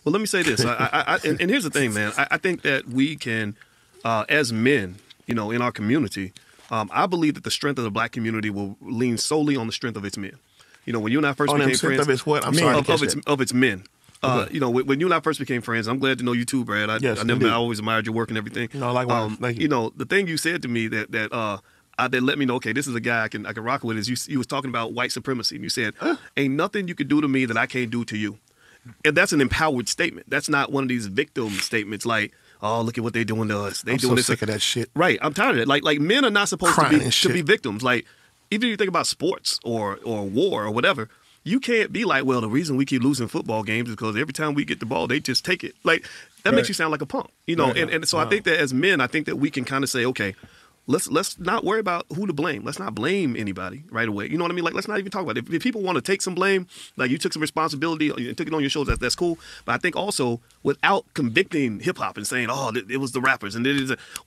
Well, let me say this. And here's the thing, man. I think that we can, as men, in our community, I believe that the strength of the black community will lean solely on the strength of its men. When you and I first became friends, of its what? I'm sorry, of its men. Okay. When you and I first became friends, I'm glad to know you too, Brad. I always admired your work and everything. No, likewise. Thank you. The thing you said to me that let me know, okay, this is a guy I can rock with. Is you was talking about white supremacy, and you said, "Ain't nothing you can do to me that I can't do to you," and that's an empowered statement. That's not one of these victim statements like, "Oh, look at what they're doing to us. I'm so sick of that shit." Right. I'm tired of it. Like men are not supposed to be victims. Like even if you think about sports or war or whatever. You can't be like, well, the reason we keep losing football games is because every time we get the ball, they just take it. Like that makes you sound like a punk, And so I think that as men, I think that we can kind of say, okay, let's not worry about who to blame. Let's not blame anybody right away. You know what I mean? Like let's not even talk about it. If people want to take some blame, like you took some responsibility, you took it on your shoulders, that's cool. But I think also without convicting hip hop and saying, oh, it was the rappers, and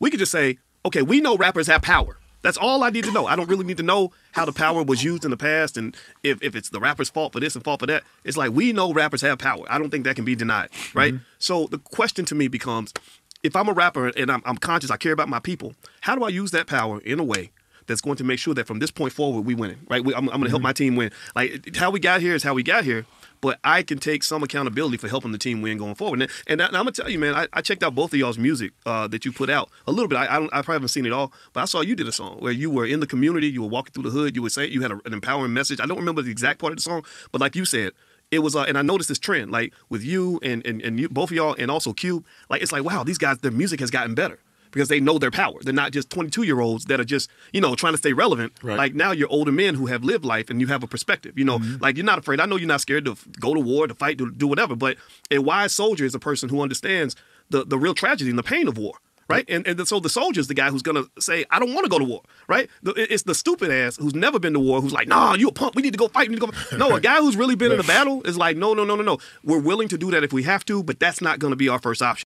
we could just say, okay, we know rappers have power. That's all I need to know. I don't really need to know how the power was used in the past and if it's the rapper's fault for this and fault for that. It's like we know rappers have power. I don't think that can be denied, right? Mm-hmm. So the question to me becomes, if I'm a rapper and I'm conscious, I care about my people, how do I use that power in a way that's going to make sure that from this point forward we winning, right? I'm going to help my team win. Like how we got here is how we got here. But I can take some accountability for helping the team win going forward. And I'm going to tell you, man, I checked out both of y'all's music that you put out a little bit. I probably haven't seen it all, but I saw you did a song where you were in the community, you were walking through the hood, you were saying you had an empowering message. I don't remember the exact part of the song, but like you said, it was, and I noticed this trend, like with you and you, both of y'all and also Cube, like it's like, wow, these guys, their music has gotten better. Because they know their power. They're not just 22-year-olds that are just, trying to stay relevant. Right. Like now you're older men who have lived life and you have a perspective. Like you're not afraid. I know you're not scared to go to war, to fight, to do whatever. But a wise soldier is a person who understands the real tragedy and the pain of war. Right. And so the soldier is the guy who's going to say, I don't want to go to war. Right. It's the stupid ass who's never been to war who's like, nah, you a punk. We need to go fight. No, a guy who's really been in a battle is like, no. We're willing to do that if we have to, but that's not going to be our first option.